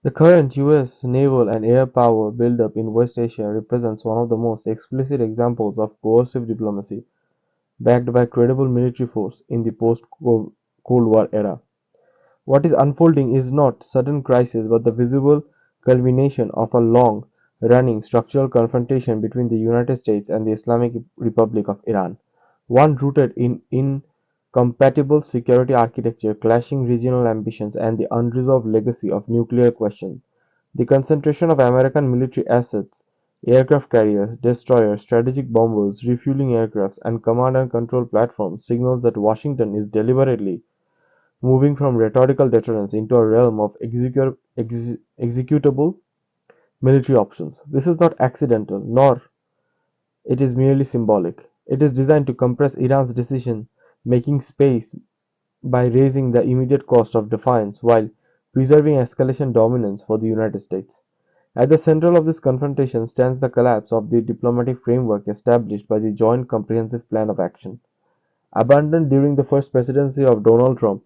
The current US naval and air power buildup in West Asia represents one of the most explicit examples of coercive diplomacy, backed by credible military force in the post-Cold War era. What is unfolding is not sudden crisis but the visible culmination of a long-running structural confrontation between the United States and the Islamic Republic of Iran, one rooted in incompatible security architecture, clashing regional ambitions, and the unresolved legacy of nuclear question. The concentration of American military assets, aircraft carriers, destroyers, strategic bombers, refueling aircrafts, and command and control platforms signals that Washington is deliberately moving from rhetorical deterrence into a realm of executable military options. This is not accidental, nor it is merely symbolic. It is designed to compress Iran's decision making space by raising the immediate cost of defiance while preserving escalation dominance for the United States. At the center of this confrontation stands the collapse of the diplomatic framework established by the Joint Comprehensive Plan of Action. Abandoned during the first presidency of Donald Trump,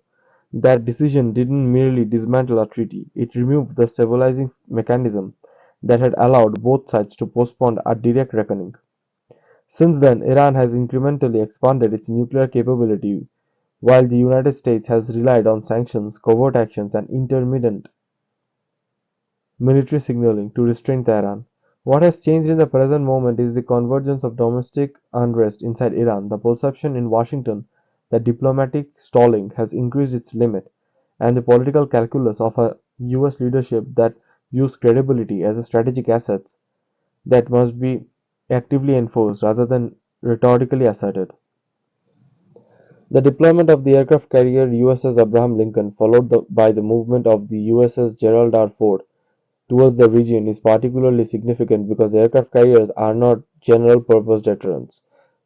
that decision didn't merely dismantle a treaty, it removed the stabilizing mechanism that had allowed both sides to postpone a direct reckoning. Since then, Iran has incrementally expanded its nuclear capability while the United States has relied on sanctions, covert actions, and intermittent military signaling to restrain Tehran. What has changed in the present moment is the convergence of domestic unrest inside Iran, the perception in Washington that diplomatic stalling has increased its limit, and the political calculus of a US leadership that views credibility as a strategic asset that must be actively enforced rather than rhetorically asserted. The deployment of the aircraft carrier USS Abraham Lincoln, followed by the movement of the USS Gerald R. Ford towards the region, is particularly significant because aircraft carriers are not general-purpose deterrents.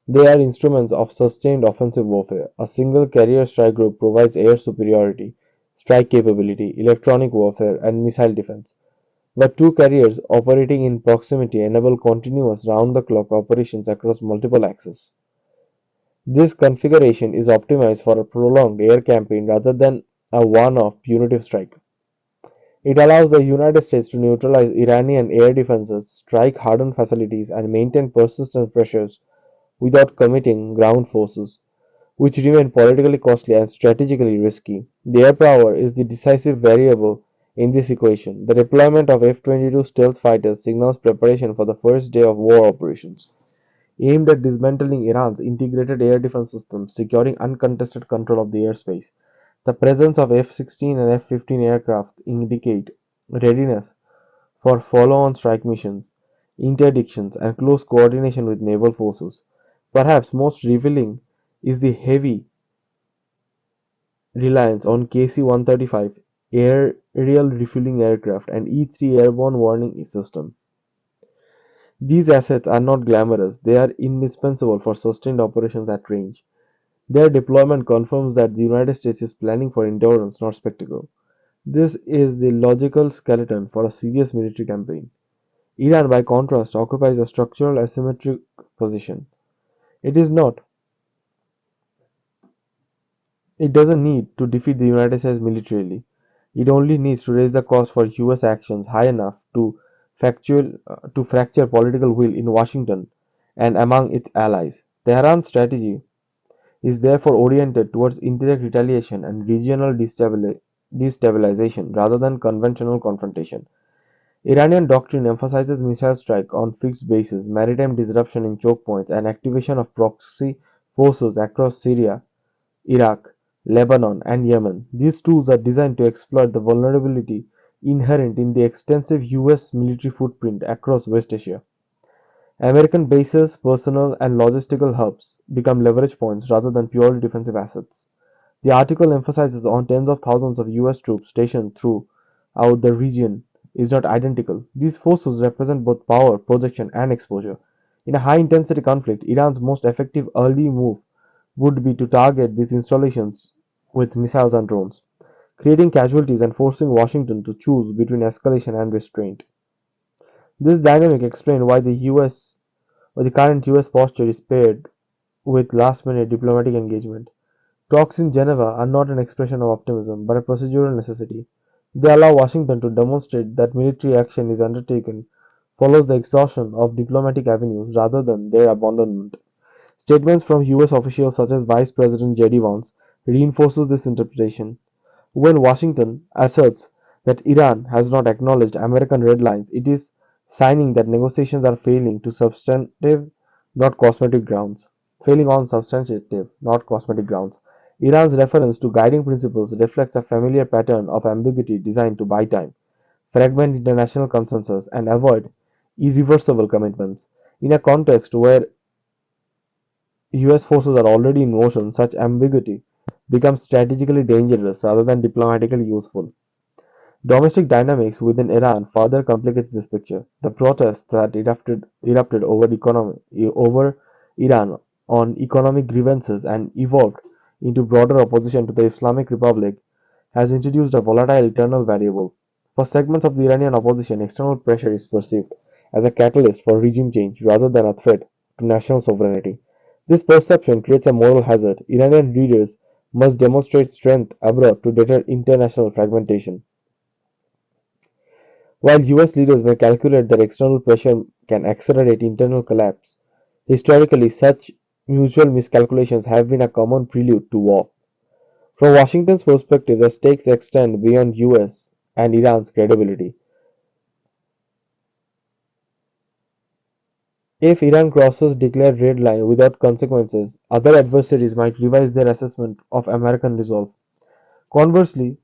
They are instruments of sustained offensive warfare. A single carrier strike group provides air superiority, strike capability, electronic warfare, and missile defense, but two carriers operating in proximity enable continuous round-the-clock operations across multiple axes. This configuration is optimized for a prolonged air campaign rather than a one-off punitive strike. It allows the United States to neutralize Iranian air defenses, strike hardened facilities, and maintain persistent pressures without committing ground forces, which remain politically costly and strategically risky. The air power is the decisive variable in this equation. The deployment of F-22 stealth fighters signals preparation for the first day of war operations, aimed at dismantling Iran's integrated air defense systems, securing uncontested control of the airspace. The presence of F-16 and F-15 aircraft indicate readiness for follow-on strike missions, interdictions, and close coordination with naval forces. Perhaps most revealing is the heavy reliance on KC-135 aerial refueling aircraft and E-3 airborne warning system. These assets are not glamorous, they are indispensable for sustained operations at range. Their deployment confirms that the United States is planning for endurance, not spectacle. This is the logical skeleton for a serious military campaign. Iran, by contrast, occupies a structural asymmetric position. It is not It doesn't need to defeat the United States militarily. It only needs to raise the cost for US actions high enough to fracture political will in Washington and among its allies. Tehran's strategy is therefore oriented towards indirect retaliation and regional destabilization rather than conventional confrontation. Iranian doctrine emphasizes missile strike on fixed bases, maritime disruption in choke points, and activation of proxy forces across Syria, Iraq, Lebanon, and Yemen. These tools are designed to exploit the vulnerability inherent in the extensive US military footprint across West Asia. American bases, personnel, and logistical hubs become leverage points rather than purely defensive assets. The article emphasizes on tens of thousands of US troops stationed throughout the region is not identical. These forces represent both power, projection, and exposure. In a high intensity conflict, Iran's most effective early move would be to target these installations with missiles and drones, creating casualties and forcing Washington to choose between escalation and restraint. This dynamic explains why the current US posture is paired with last-minute diplomatic engagement. Talks in Geneva are not an expression of optimism, but a procedural necessity. They allow Washington to demonstrate that military action is undertaken follows the exhaustion of diplomatic avenues rather than their abandonment. Statements from US officials such as Vice President J.D. Vance reinforces this interpretation. When Washington asserts that Iran has not acknowledged American red lines, it is signing that negotiations are not cosmetic grounds. Failing on substantive, not cosmetic grounds. Iran's reference to guiding principles reflects a familiar pattern of ambiguity designed to buy time, fragment international consensus, and avoid irreversible commitments. In a context where US forces are already in motion, such ambiguity becomes strategically dangerous rather than diplomatically useful. Domestic dynamics within Iran further complicates this picture. The protests that erupted over Iran on economic grievances and evolved into broader opposition to the Islamic Republic has introduced a volatile internal variable. For segments of the Iranian opposition, external pressure is perceived as a catalyst for regime change rather than a threat to national sovereignty. This perception creates a moral hazard. Iranian leaders must demonstrate strength abroad to deter international fragmentation. While US leaders may calculate that external pressure can accelerate internal collapse, historically such mutual miscalculations have been a common prelude to war. From Washington's perspective, the stakes extend beyond US and Iran's credibility. If Iran crosses declared red line without consequences, other adversaries might revise their assessment of American resolve. Conversely,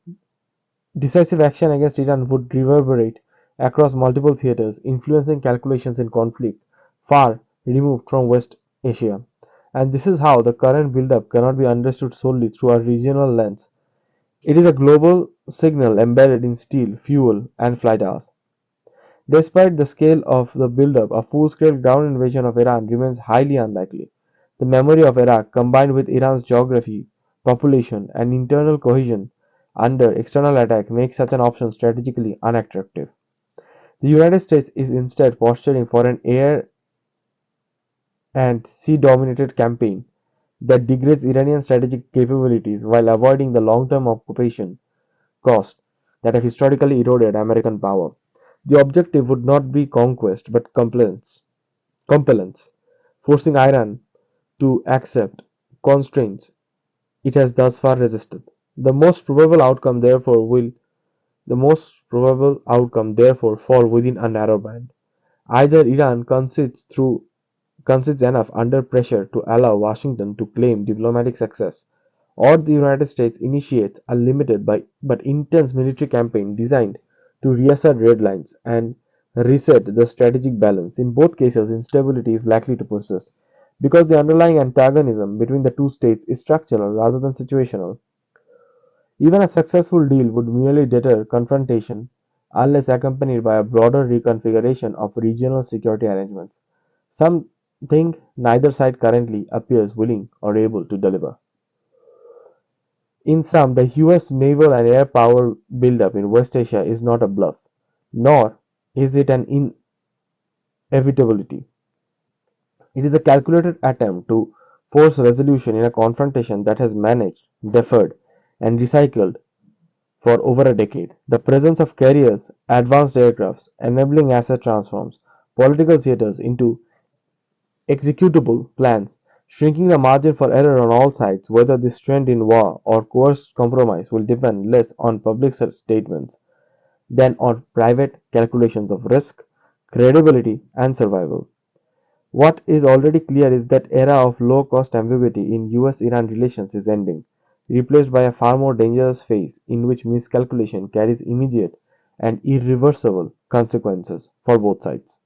decisive action against Iran would reverberate across multiple theaters, influencing calculations in conflict far removed from West Asia. And this is how the current buildup cannot be understood solely through a regional lens. It is a global signal embedded in steel, fuel, and flight hours. Despite the scale of the buildup, a full-scale ground invasion of Iran remains highly unlikely. The memory of Iraq, combined with Iran's geography, population, and internal cohesion under external attack, makes such an option strategically unattractive. The United States is instead posturing for an air and sea-dominated campaign that degrades Iranian strategic capabilities while avoiding the long-term occupation costs that have historically eroded American power. The objective would not be conquest but compellence, forcing Iran to accept constraints it has thus far resisted. The most probable outcome therefore fall within a narrow band. Either Iran concedes enough under pressure to allow Washington to claim diplomatic success, or the United States initiates a limited but intense military campaign designed to reassert red lines and reset the strategic balance. In both cases, instability is likely to persist because the underlying antagonism between the two states is structural rather than situational. Even a successful deal would merely deter confrontation unless accompanied by a broader reconfiguration of regional security arrangements, something neither side currently appears willing or able to deliver. In sum, the US naval and air power buildup in West Asia is not a bluff, nor is it an inevitability. It is a calculated attempt to force resolution in a confrontation that has managed, deferred, and recycled for over a decade. The presence of carriers, advanced aircrafts, enabling asset transforms political theaters into executable plans, shrinking the margin for error on all sides. Whether this trend in war or coerced compromise will depend less on public statements than on private calculations of risk, credibility, and survival. What is already clear is that era of low-cost ambiguity in US-Iran relations is ending, replaced by a far more dangerous phase in which miscalculation carries immediate and irreversible consequences for both sides.